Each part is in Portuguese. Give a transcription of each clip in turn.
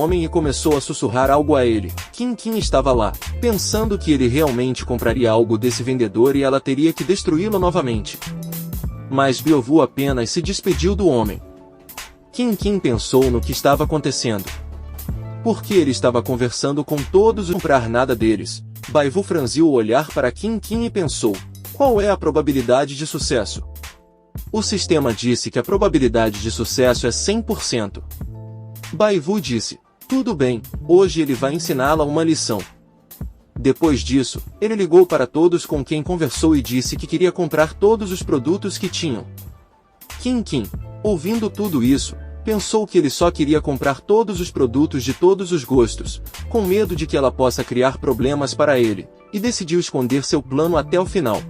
homem e começou a sussurrar algo a ele. Kim estava lá, pensando que ele realmente compraria algo desse vendedor e ela teria que destruí-lo novamente. Mas Biovu apenas se despediu do homem. Kim pensou no que estava acontecendo. Porque ele estava conversando com todos e não comprar nada deles. Baivu franziu o olhar para Kim e pensou: qual é a probabilidade de sucesso? O sistema disse que a probabilidade de sucesso é 100%. Baivu disse: tudo bem, hoje ele vai ensiná-la uma lição. Depois disso, ele ligou para todos com quem conversou e disse que queria comprar todos os produtos que tinham. Kim, ouvindo tudo isso, pensou que ele só queria comprar todos os produtos de todos os gostos, com medo de que ela possa criar problemas para ele, e decidiu esconder seu plano até o final.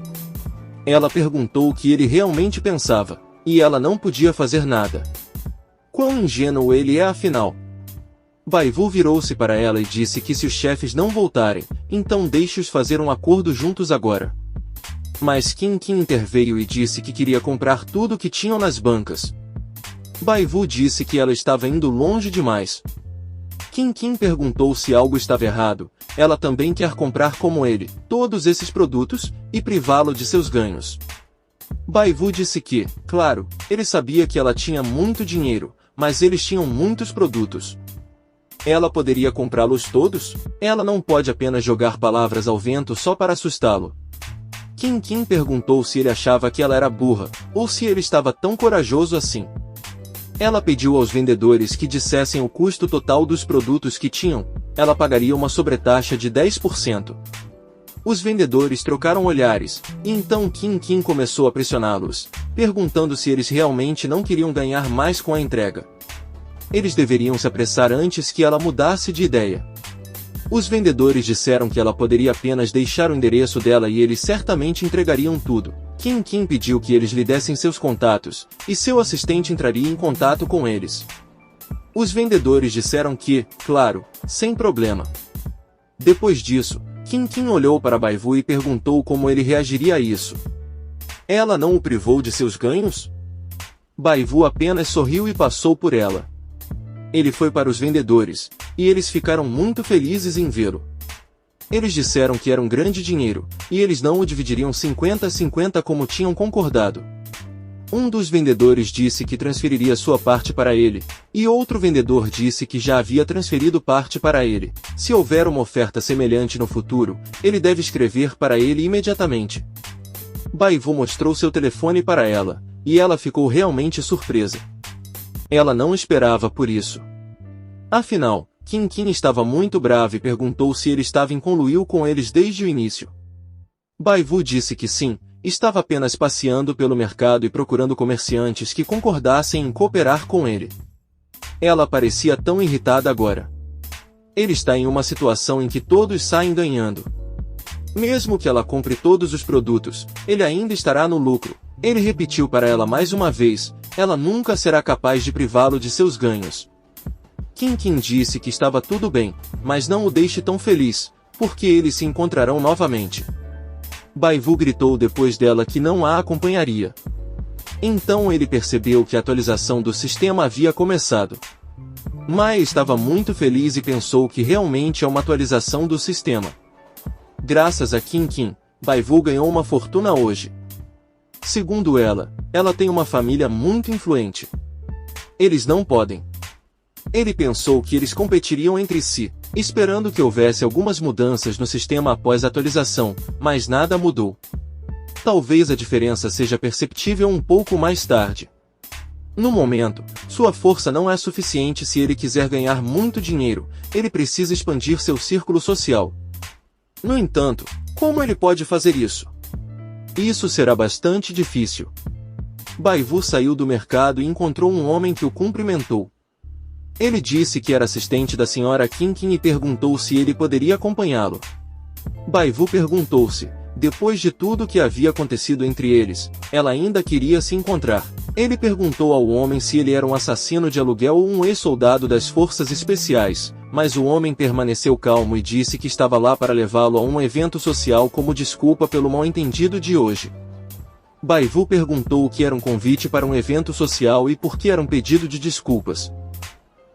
Ela perguntou o que ele realmente pensava, e ela não podia fazer nada. Quão ingênuo ele é afinal? Baivu virou-se para ela e disse que se os chefes não voltarem, então deixe-os fazer um acordo juntos agora. Mas Kim interveio e disse que queria comprar tudo que tinham nas bancas. Baivu disse que ela estava indo longe demais. Kim perguntou se algo estava errado. Ela também quer comprar como ele, todos esses produtos, e privá-lo de seus ganhos. Baivu disse que, claro, ele sabia que ela tinha muito dinheiro, mas eles tinham muitos produtos. Ela poderia comprá-los todos? Ela não pode apenas jogar palavras ao vento só para assustá-lo. Kim perguntou se ele achava que ela era burra, ou se ele estava tão corajoso assim. Ela pediu aos vendedores que dissessem o custo total dos produtos que tinham. Ela pagaria uma sobretaxa de 10%. Os vendedores trocaram olhares, e então Kim começou a pressioná-los, perguntando se eles realmente não queriam ganhar mais com a entrega. Eles deveriam se apressar antes que ela mudasse de ideia. Os vendedores disseram que ela poderia apenas deixar o endereço dela e eles certamente entregariam tudo. Kim pediu que eles lhe dessem seus contatos, e seu assistente entraria em contato com eles. Os vendedores disseram que, claro, sem problema. Depois disso, Kim olhou para Baivu e perguntou como ele reagiria a isso. Ela não o privou de seus ganhos? Baivu apenas sorriu e passou por ela. Ele foi para os vendedores, e eles ficaram muito felizes em vê-lo. Eles disseram que era um grande dinheiro, e eles não o dividiriam 50-50 como tinham concordado. Um dos vendedores disse que transferiria sua parte para ele, e outro vendedor disse que já havia transferido parte para ele. Se houver uma oferta semelhante no futuro, ele deve escrever para ele imediatamente. Baivu mostrou seu telefone para ela, e ela ficou realmente surpresa. Ela não esperava por isso. Afinal, Kim estava muito bravo e perguntou se ele estava em conluio com eles desde o início. Baivu disse que sim, estava apenas passeando pelo mercado e procurando comerciantes que concordassem em cooperar com ele. Ela parecia tão irritada agora. Ele está em uma situação em que todos saem ganhando. Mesmo que ela compre todos os produtos, ele ainda estará no lucro. Ele repetiu para ela mais uma vez: ela nunca será capaz de privá-lo de seus ganhos. Kim disse que estava tudo bem, mas não o deixe tão feliz, porque eles se encontrarão novamente. Baivu gritou depois dela que não a acompanharia. Então ele percebeu que a atualização do sistema havia começado. Mai estava muito feliz e pensou que realmente é uma atualização do sistema. Graças a Kim, Baivu ganhou uma fortuna hoje. Segundo ela tem uma família muito influente. Eles não podem. Ele pensou que eles competiriam entre si, esperando que houvesse algumas mudanças no sistema após a atualização, mas nada mudou. Talvez a diferença seja perceptível um pouco mais tarde. No momento, sua força não é suficiente se ele quiser ganhar muito dinheiro, ele precisa expandir seu círculo social. No entanto, como ele pode fazer isso? Isso será bastante difícil. Baivu saiu do mercado e encontrou um homem que o cumprimentou. Ele disse que era assistente da senhora Kim e perguntou se ele poderia acompanhá-lo. Baivu perguntou-se, depois de tudo que havia acontecido entre eles, ela ainda queria se encontrar. Ele perguntou ao homem se ele era um assassino de aluguel ou um ex-soldado das forças especiais, mas o homem permaneceu calmo e disse que estava lá para levá-lo a um evento social como desculpa pelo mal-entendido de hoje. Baivu perguntou o que era um convite para um evento social e por que era um pedido de desculpas.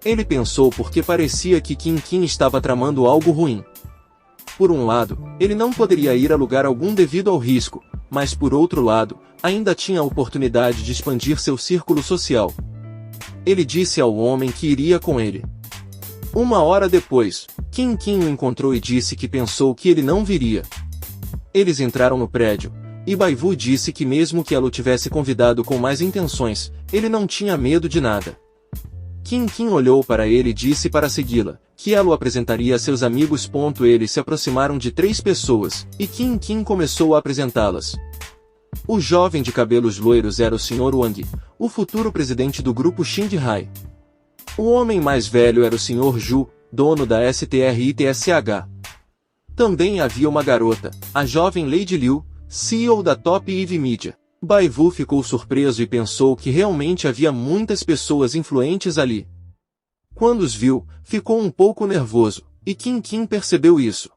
Ele pensou porque parecia que Kim Kim estava tramando algo ruim. Por um lado, ele não poderia ir a lugar algum devido ao risco, mas por outro lado, ainda tinha a oportunidade de expandir seu círculo social. Ele disse ao homem que iria com ele. Uma hora depois, Kim Kim o encontrou e disse que pensou que ele não viria. Eles entraram no prédio, e Bai Vu disse que mesmo que ela o tivesse convidado com mais intenções, ele não tinha medo de nada. Kim Kim olhou para ele e disse para segui-la, que ela o apresentaria a seus amigos. Eles se aproximaram de 3 pessoas, e Kim Kim começou a apresentá-las. O jovem de cabelos loiros era o Sr. Wang, o futuro presidente do grupo Xinghai. O homem mais velho era o Sr. Zhu, dono da STRITSH. Também havia uma garota, a jovem Lady Liu, CEO da Top Eve Media. Bai Vu ficou surpreso e pensou que realmente havia muitas pessoas influentes ali. Quando os viu, ficou um pouco nervoso, e Kim Kim percebeu isso.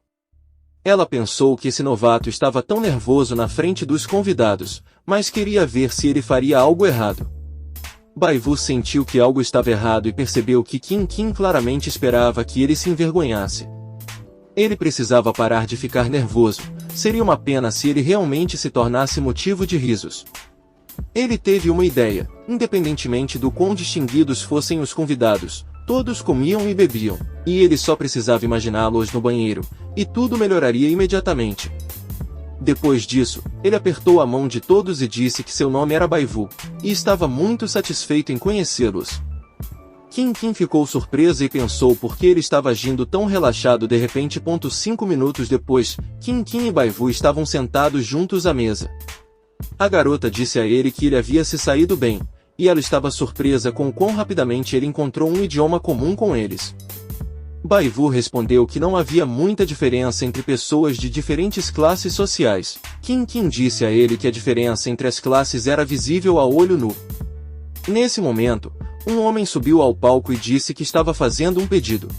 Ela pensou que esse novato estava tão nervoso na frente dos convidados, mas queria ver se ele faria algo errado. Bai Vu sentiu que algo estava errado e percebeu que Kim Kim claramente esperava que ele se envergonhasse. Ele precisava parar de ficar nervoso, seria uma pena se ele realmente se tornasse motivo de risos. Ele teve uma ideia, independentemente do quão distinguidos fossem os convidados, todos comiam e bebiam, e ele só precisava imaginá-los no banheiro, e tudo melhoraria imediatamente. Depois disso, ele apertou a mão de todos e disse que seu nome era Bai Vu, e estava muito satisfeito em conhecê-los. Kim Kim ficou surpresa e pensou por que ele estava agindo tão relaxado de repente. 5 minutos depois, Kim Kim e Bai Vu estavam sentados juntos à mesa. A garota disse a ele que ele havia se saído bem, e ela estava surpresa com quão rapidamente ele encontrou um idioma comum com eles. Bai Vu respondeu que não havia muita diferença entre pessoas de diferentes classes sociais. Kim Kim disse a ele que a diferença entre as classes era visível a olho nu. Nesse momento, um homem subiu ao palco e disse que estava fazendo um pedido.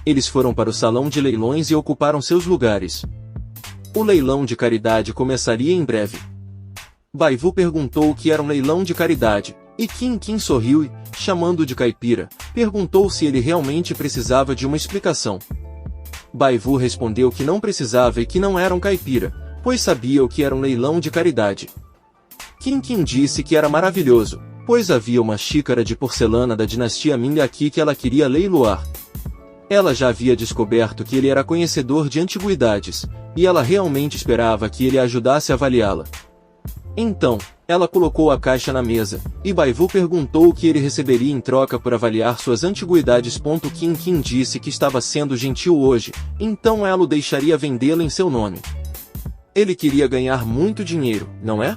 Eles foram para o salão de leilões e ocuparam seus lugares. O leilão de caridade começaria em breve. Bai Vu perguntou o que era um leilão de caridade, e Kim Kim sorriu e, chamando de caipira, perguntou se ele realmente precisava de uma explicação. Bai Vu respondeu que não precisava e que não era um caipira, pois sabia o que era um leilão de caridade. Kim Kim disse que era maravilhoso, pois havia uma xícara de porcelana da dinastia Ming aqui que ela queria leiloar. Ela já havia descoberto que ele era conhecedor de antiguidades, e ela realmente esperava que ele a ajudasse a avaliá-la. Então, ela colocou a caixa na mesa, e Bai Vu perguntou o que ele receberia em troca por avaliar suas antiguidades. Kim Kim disse que estava sendo gentil hoje, então ela o deixaria vendê-la em seu nome. Ele queria ganhar muito dinheiro, não é?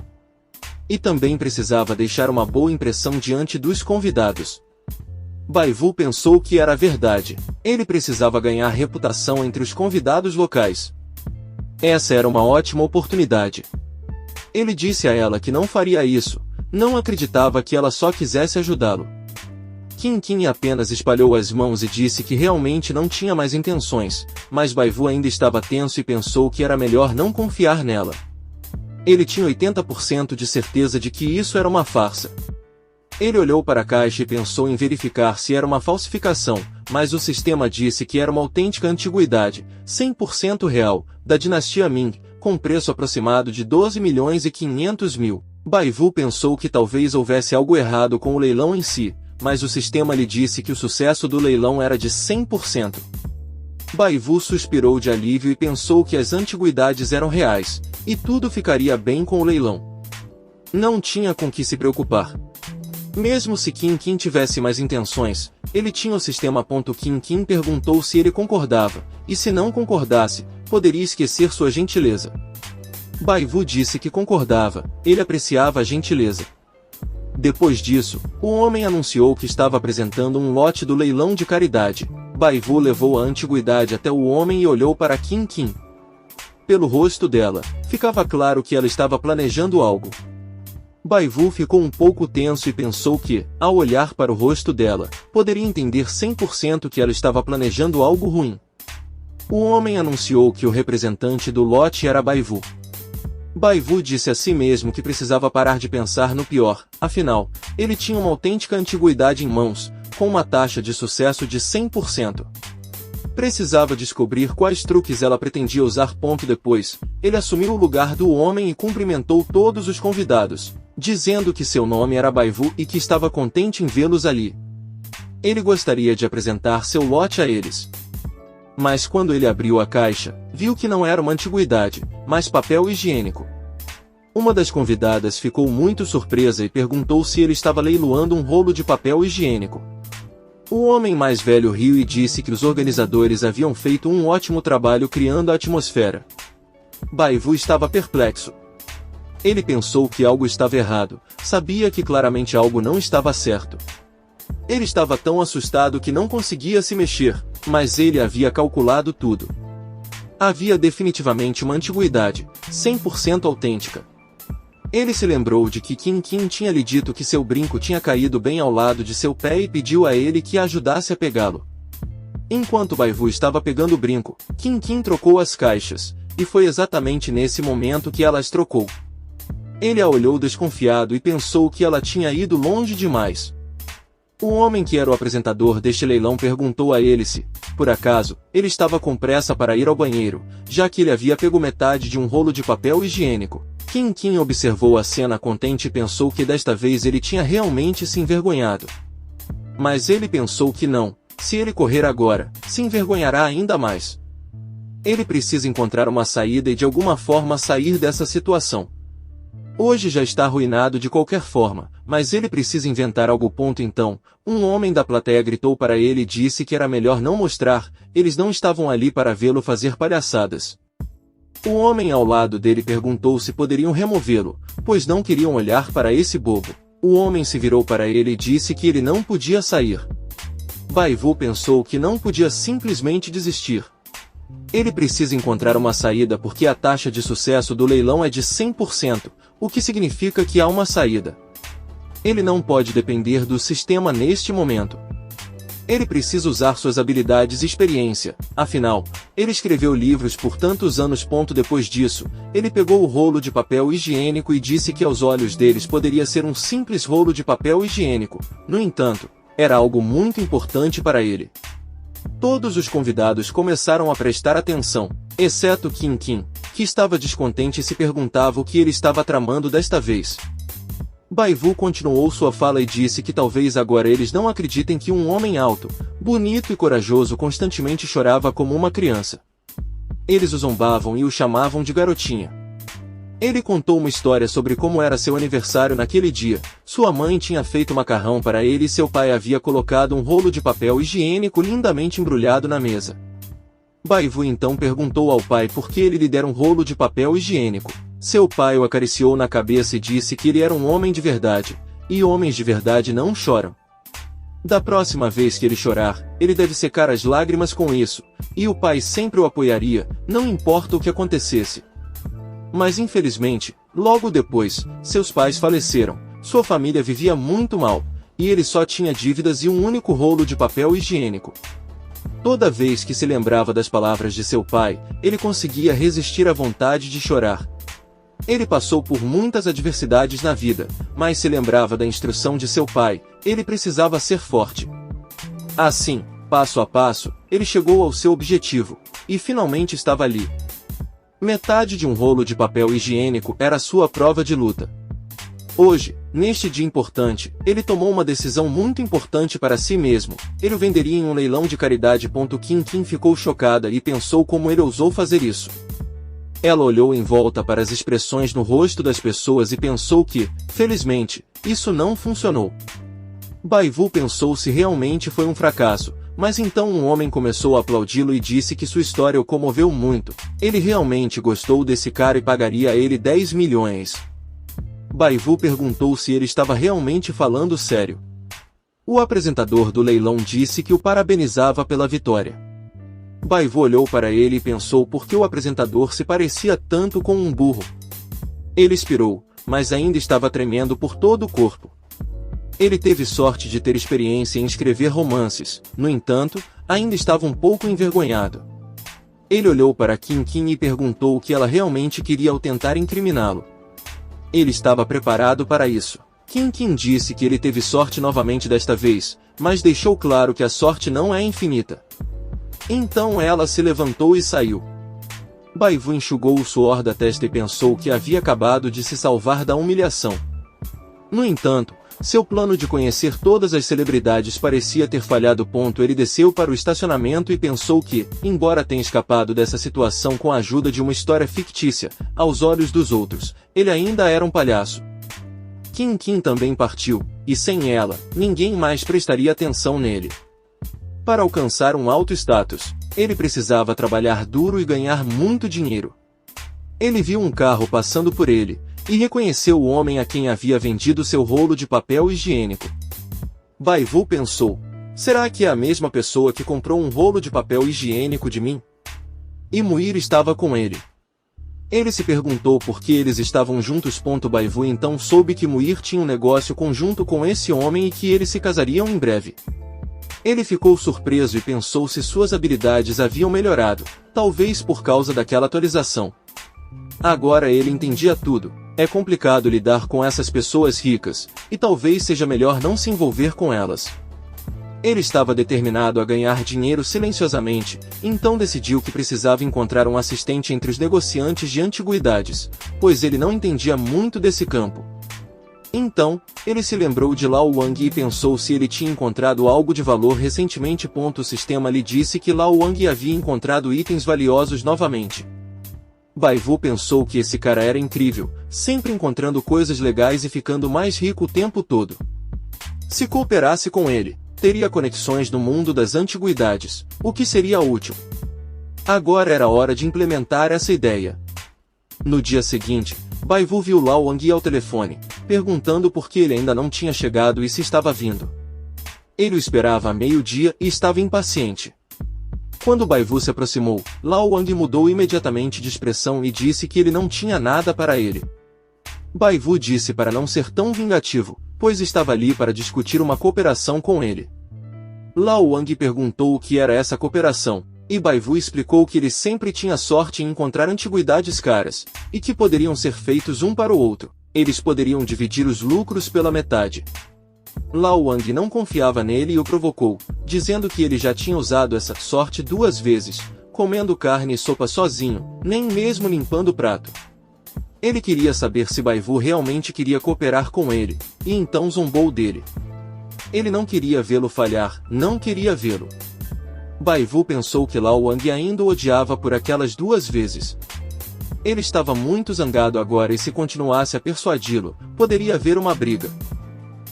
E também precisava deixar uma boa impressão diante dos convidados. Bai Vu pensou que era verdade. Ele precisava ganhar reputação entre os convidados locais. Essa era uma ótima oportunidade. Ele disse a ela que não faria isso, não acreditava que ela só quisesse ajudá-lo. Kim Kim apenas espalhou as mãos e disse que realmente não tinha mais intenções, mas Bai Vu ainda estava tenso e pensou que era melhor não confiar nela. Ele tinha 80% de certeza de que isso era uma farsa. Ele olhou para a caixa e pensou em verificar se era uma falsificação, mas o sistema disse que era uma autêntica antiguidade, 100% real, da dinastia Ming, com preço aproximado de 12.500.000. Bai Vu pensou que talvez houvesse algo errado com o leilão em si, mas o sistema lhe disse que o sucesso do leilão era de 100%. Bai Vu suspirou de alívio e pensou que as antiguidades eram reais, e tudo ficaria bem com o leilão. Não tinha com que se preocupar. Mesmo se Kim Kim tivesse mais intenções, ele tinha o sistema. Kim Kim perguntou se ele concordava, e se não concordasse, poderia esquecer sua gentileza. Bai Vu disse que concordava, ele apreciava a gentileza. Depois disso, o homem anunciou que estava apresentando um lote do leilão de caridade. Bai Vu levou a antiguidade até o homem e olhou para Kim Kim. Pelo rosto dela, ficava claro que ela estava planejando algo. Bai Vu ficou um pouco tenso e pensou que, ao olhar para o rosto dela, poderia entender 100% que ela estava planejando algo ruim. O homem anunciou que o representante do lote era Bai Vu. Bai Vu disse a si mesmo que precisava parar de pensar no pior, afinal, ele tinha uma autêntica antiguidade em mãos, com uma taxa de sucesso de 100%. Precisava descobrir quais truques ela pretendia usar. Depois, ele assumiu o lugar do homem e cumprimentou todos os convidados, dizendo que seu nome era Baivu e que estava contente em vê-los ali. Ele gostaria de apresentar seu lote a eles. Mas quando ele abriu a caixa, viu que não era uma antiguidade, mas papel higiênico. Uma das convidadas ficou muito surpresa e perguntou se ele estava leiloando um rolo de papel higiênico. O homem mais velho riu e disse que os organizadores haviam feito um ótimo trabalho criando a atmosfera. Baivu estava perplexo. Ele pensou que algo estava errado, sabia que claramente algo não estava certo. Ele estava tão assustado que não conseguia se mexer, mas ele havia calculado tudo. Havia definitivamente uma antiguidade, 100% autêntica. Ele se lembrou de que Kim tinha lhe dito que seu brinco tinha caído bem ao lado de seu pé e pediu a ele que a ajudasse a pegá-lo. Enquanto Baivu estava pegando o brinco, Kim trocou as caixas, e foi exatamente nesse momento que ela as trocou. Ele a olhou desconfiado e pensou que ela tinha ido longe demais. O homem que era o apresentador deste leilão perguntou a ele se, por acaso, ele estava com pressa para ir ao banheiro, já que ele havia pego metade de um rolo de papel higiênico. Kim observou a cena contente e pensou que desta vez ele tinha realmente se envergonhado. Mas ele pensou que não, se ele correr agora, se envergonhará ainda mais. Ele precisa encontrar uma saída e de alguma forma sair dessa situação. Hoje já está arruinado de qualquer forma, mas ele precisa inventar algo. Então, um homem da plateia gritou para ele e disse que era melhor não mostrar, eles não estavam ali para vê-lo fazer palhaçadas. O homem ao lado dele perguntou se poderiam removê-lo, pois não queriam olhar para esse bobo. O homem se virou para ele e disse que ele não podia sair. Baivu pensou que não podia simplesmente desistir. Ele precisa encontrar uma saída porque a taxa de sucesso do leilão é de 100%, o que significa que há uma saída. Ele não pode depender do sistema neste momento. Ele precisa usar suas habilidades e experiência, afinal, ele escreveu livros por tantos anos. Depois disso, ele pegou o rolo de papel higiênico e disse que aos olhos deles poderia ser um simples rolo de papel higiênico. No entanto, era algo muito importante para ele. Todos os convidados começaram a prestar atenção, exceto Kim, que estava descontente e se perguntava o que ele estava tramando desta vez. Baivu continuou sua fala e disse que talvez agora eles não acreditem que um homem alto, bonito e corajoso constantemente chorava como uma criança. Eles o zombavam e o chamavam de garotinha. Ele contou uma história sobre como era seu aniversário naquele dia. Sua mãe tinha feito macarrão para ele e seu pai havia colocado um rolo de papel higiênico lindamente embrulhado na mesa. Baivu então perguntou ao pai por que ele lhe dera um rolo de papel higiênico. Seu pai o acariciou na cabeça e disse que ele era um homem de verdade, e homens de verdade não choram. Da próxima vez que ele chorar, ele deve secar as lágrimas com isso, e o pai sempre o apoiaria, não importa o que acontecesse. Mas infelizmente, logo depois, seus pais faleceram, sua família vivia muito mal, e ele só tinha dívidas e um único rolo de papel higiênico. Toda vez que se lembrava das palavras de seu pai, ele conseguia resistir à vontade de chorar. Ele passou por muitas adversidades na vida, mas se lembrava da instrução de seu pai, ele precisava ser forte. Assim, passo a passo, ele chegou ao seu objetivo, e finalmente estava ali. Metade de um rolo de papel higiênico era sua prova de luta. Hoje, neste dia importante, ele tomou uma decisão muito importante para si mesmo, ele o venderia em um leilão de caridade. Kim ficou chocada e pensou como ele ousou fazer isso. Ela olhou em volta para as expressões no rosto das pessoas e pensou que, felizmente, isso não funcionou. Baivu pensou se realmente foi um fracasso, mas então um homem começou a aplaudi-lo e disse que sua história o comoveu muito. Ele realmente gostou desse cara e pagaria a ele 10 milhões. Baivu perguntou se ele estava realmente falando sério. O apresentador do leilão disse que o parabenizava pela vitória. Baivu olhou para ele e pensou por que o apresentador se parecia tanto com um burro. Ele expirou, mas ainda estava tremendo por todo o corpo. Ele teve sorte de ter experiência em escrever romances, no entanto, ainda estava um pouco envergonhado. Ele olhou para Kim e perguntou o que ela realmente queria ao tentar incriminá-lo. Ele estava preparado para isso. Qin Qin disse que ele teve sorte novamente desta vez, mas deixou claro que a sorte não é infinita. Então ela se levantou e saiu. Baivu enxugou o suor da testa e pensou que havia acabado de se salvar da humilhação. No entanto, seu plano de conhecer todas as celebridades parecia ter falhado. Ele desceu para o estacionamento e pensou que, embora tenha escapado dessa situação com a ajuda de uma história fictícia, aos olhos dos outros, ele ainda era um palhaço. Qin Qin também partiu, e sem ela, ninguém mais prestaria atenção nele. Para alcançar um alto status, ele precisava trabalhar duro e ganhar muito dinheiro. Ele viu um carro passando por ele, e reconheceu o homem a quem havia vendido seu rolo de papel higiênico. Baivu pensou, será que é a mesma pessoa que comprou um rolo de papel higiênico de mim? E Muir estava com ele. Ele se perguntou por que eles estavam juntos. Baivu então soube que Muir tinha um negócio conjunto com esse homem e que eles se casariam em breve. Ele ficou surpreso e pensou se suas habilidades haviam melhorado, talvez por causa daquela atualização. Agora ele entendia tudo. É complicado lidar com essas pessoas ricas, e talvez seja melhor não se envolver com elas. Ele estava determinado a ganhar dinheiro silenciosamente, então decidiu que precisava encontrar um assistente entre os negociantes de antiguidades, pois ele não entendia muito desse campo. Então, ele se lembrou de Lao Wang e pensou se ele tinha encontrado algo de valor recentemente. O sistema lhe disse que Lao Wang havia encontrado itens valiosos novamente. Baivu pensou que esse cara era incrível, sempre encontrando coisas legais e ficando mais rico o tempo todo. Se cooperasse com ele, teria conexões no mundo das antiguidades, o que seria útil. Agora era hora de implementar essa ideia. No dia seguinte, Baivu viu Lao Wang ao telefone, perguntando por que ele ainda não tinha chegado e se estava vindo. Ele o esperava a meio-dia e estava impaciente. Quando Baivu se aproximou, Lao Wang mudou imediatamente de expressão e disse que ele não tinha nada para ele. Baivu disse para não ser tão vingativo, pois estava ali para discutir uma cooperação com ele. Lao Wang perguntou o que era essa cooperação, e Baivu explicou que ele sempre tinha sorte em encontrar antiguidades caras, e que poderiam ser feitos um para o outro. Eles poderiam dividir os lucros pela metade. Lao Wang não confiava nele e o provocou, dizendo que ele já tinha usado essa sorte 2 vezes, comendo carne e sopa sozinho, nem mesmo limpando o prato. Ele queria saber se Baivu realmente queria cooperar com ele, e então zombou dele. Ele não queria vê-lo falhar, não queria vê-lo. Baivu pensou que Lao Wang ainda o odiava por aquelas 2 vezes. Ele estava muito zangado agora e se continuasse a persuadi-lo, poderia haver uma briga.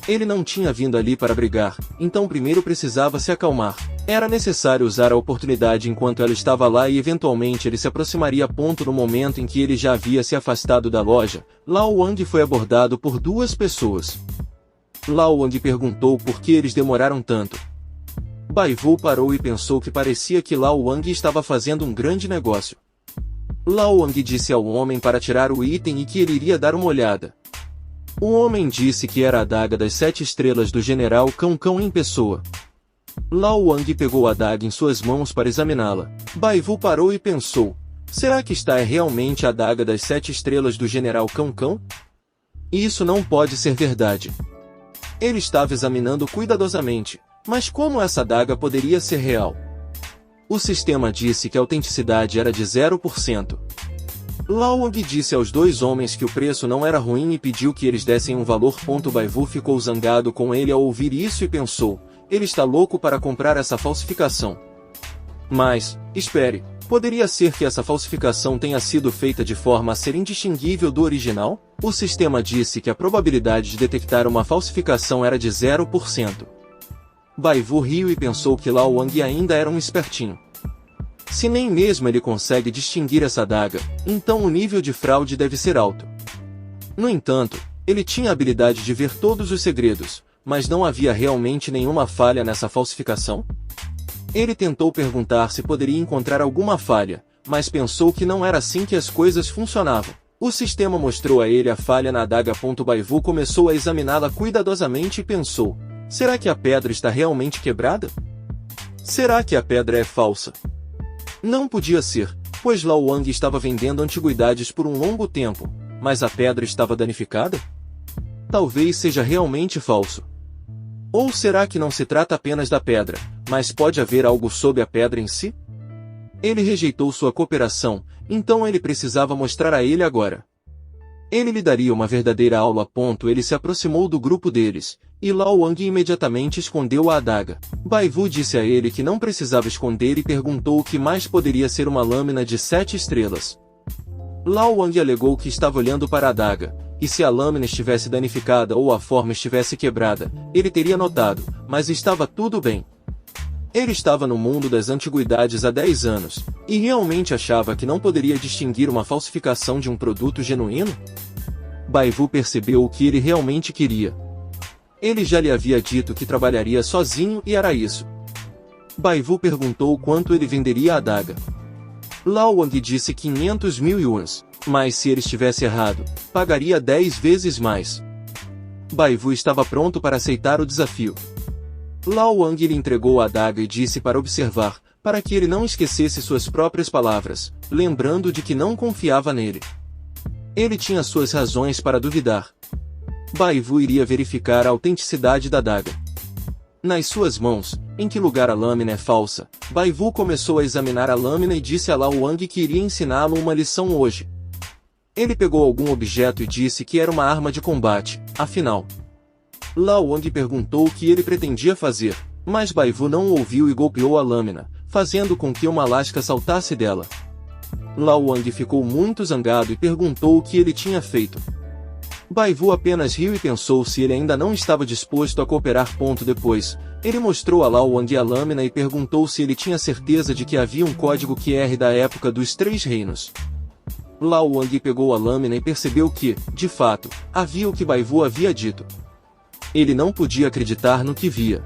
Ele não tinha vindo ali para brigar, então primeiro precisava se acalmar. Era necessário usar a oportunidade enquanto ela estava lá e eventualmente ele se aproximaria. No momento em que ele já havia se afastado da loja, Lao Wang foi abordado por 2 pessoas. Lao Wang perguntou por que eles demoraram tanto. Baivu parou e pensou que parecia que Lao Wang estava fazendo um grande negócio. Lao Wang disse ao homem para tirar o item e que ele iria dar uma olhada. O homem disse que era a adaga das 7 estrelas do General Cão Cão em pessoa. Lao Wang pegou a adaga em suas mãos para examiná-la. Baivu parou e pensou, será que esta é realmente a adaga das 7 estrelas do General Cão Cão? Isso não pode ser verdade. Ele estava examinando cuidadosamente, mas como essa adaga poderia ser real? O sistema disse que a autenticidade era de 0%. Lao Wang disse aos 2 homens que o preço não era ruim e pediu que eles dessem um valor. Baivu ficou zangado com ele ao ouvir isso e pensou, ele está louco para comprar essa falsificação. Mas, espere, poderia ser que essa falsificação tenha sido feita de forma a ser indistinguível do original? O sistema disse que a probabilidade de detectar uma falsificação era de 0%. Baivu riu e pensou que Lao Wang ainda era um espertinho. Se nem mesmo ele consegue distinguir essa adaga, então o nível de fraude deve ser alto. No entanto, ele tinha a habilidade de ver todos os segredos, mas não havia realmente nenhuma falha nessa falsificação? Ele tentou perguntar se poderia encontrar alguma falha, mas pensou que não era assim que as coisas funcionavam. O sistema mostrou a ele a falha na adaga. Baivu começou a examiná-la cuidadosamente e pensou, será que a pedra está realmente quebrada? Será que a pedra é falsa? Não podia ser, pois Lao Wang estava vendendo antiguidades por um longo tempo, mas a pedra estava danificada? talvez seja realmente falso. Ou será que não se trata apenas da pedra, mas pode haver algo sob a pedra em si? Ele rejeitou sua cooperação, então ele precisava mostrar a ele agora. Ele lhe daria uma verdadeira aula. Ele se aproximou do grupo deles, e Lao Wang imediatamente escondeu a adaga. Bai Vu disse a ele que não precisava esconder e perguntou o que mais poderia ser uma lâmina de 7 estrelas. Lao Wang alegou que estava olhando para a adaga, e se a lâmina estivesse danificada ou a forma estivesse quebrada, ele teria notado, mas estava tudo bem. Ele estava no mundo das antiguidades há 10 anos, e realmente achava que não poderia distinguir uma falsificação de um produto genuíno? Bai Vu percebeu o que ele realmente queria. Ele já lhe havia dito que trabalharia sozinho e era isso. Bai Vu perguntou quanto ele venderia a adaga. Lao Wang disse 500 mil yuans, mas se ele estivesse errado, pagaria 10 vezes mais. Bai Vu estava pronto para aceitar o desafio. Lao Wang lhe entregou a adaga e disse para observar, para que ele não esquecesse suas próprias palavras, lembrando de que não confiava nele. Ele tinha suas razões para duvidar. Bai Vu iria verificar a autenticidade da adaga. Nas suas mãos, em que lugar a lâmina é falsa, Bai Vu começou a examinar a lâmina e disse a Lao Wang que iria ensiná-lo uma lição hoje. Ele pegou algum objeto e disse que era uma arma de combate, afinal. Lao Wang perguntou o que ele pretendia fazer, mas Bai Vu não o ouviu e golpeou a lâmina, fazendo com que uma lasca saltasse dela. Lao Wang ficou muito zangado e perguntou o que ele tinha feito. Bai Vu apenas riu e pensou se ele ainda não estava disposto a cooperar. Depois, ele mostrou a Lao Wang a lâmina e perguntou se ele tinha certeza de que havia um código QR da época dos 3 reinos. Lao Wang pegou a lâmina e percebeu que, de fato, havia o que Bai Vu havia dito. Ele não podia acreditar no que via.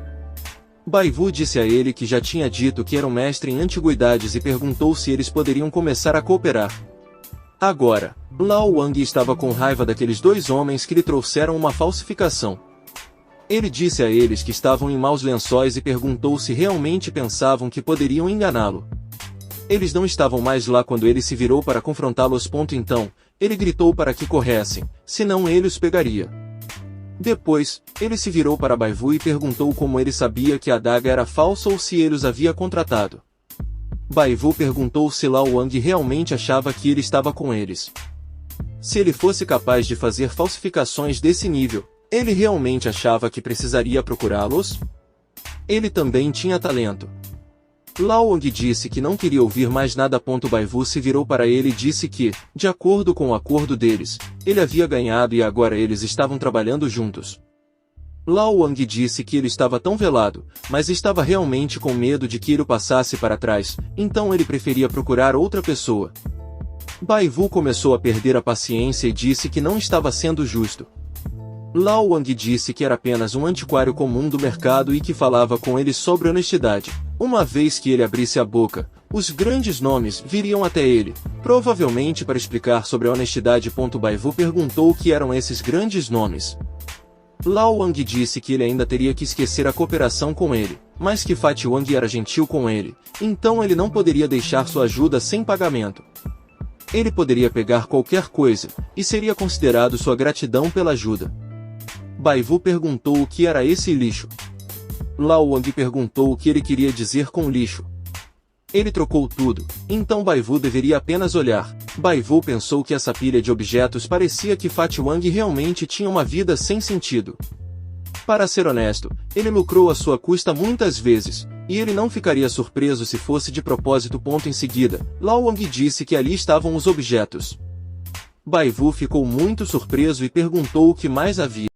Bai Vu disse a ele que já tinha dito que era um mestre em antiguidades e perguntou se eles poderiam começar a cooperar. Agora, Lao Wang estava com raiva daqueles 2 homens que lhe trouxeram uma falsificação. Ele disse a eles que estavam em maus lençóis e perguntou se realmente pensavam que poderiam enganá-lo. Eles não estavam mais lá quando ele se virou para confrontá-los. Então, ele gritou para que corressem, senão ele os pegaria. Depois, ele se virou para Bai Vu e perguntou como ele sabia que a adaga era falsa ou se ele os havia contratado. Bai Vu perguntou se Lao Wang realmente achava que ele estava com eles. Se ele fosse capaz de fazer falsificações desse nível, ele realmente achava que precisaria procurá-los? Ele também tinha talento. Lao Wang disse que não queria ouvir mais nada. Bai Vu se virou para ele e disse que, de acordo com o acordo deles, ele havia ganhado e agora eles estavam trabalhando juntos. Lao Wang disse que ele estava tão velado, mas estava realmente com medo de que ele o passasse para trás, então ele preferia procurar outra pessoa. Bai Vu começou a perder a paciência e disse que não estava sendo justo. Lao Wang disse que era apenas um antiquário comum do mercado e que falava com ele sobre honestidade. Uma vez que ele abrisse a boca, os grandes nomes viriam até ele, provavelmente para explicar sobre a honestidade. Bai Vu perguntou o que eram esses grandes nomes. Lao Wang disse que ele ainda teria que esquecer a cooperação com ele, mas que Fat Wang era gentil com ele, então ele não poderia deixar sua ajuda sem pagamento. Ele poderia pegar qualquer coisa, e seria considerado sua gratidão pela ajuda. Bai Vu perguntou o que era esse lixo. Lao Wang perguntou o que ele queria dizer com lixo. Ele trocou tudo, então Bai Vu deveria apenas olhar. Bai Vu pensou que essa pilha de objetos parecia que Fat Wang realmente tinha uma vida sem sentido. Para ser honesto, ele lucrou à sua custa muitas vezes, e ele não ficaria surpreso se fosse de propósito. Em seguida, Lao Wang disse que ali estavam os objetos. Bai Vu ficou muito surpreso e perguntou o que mais havia.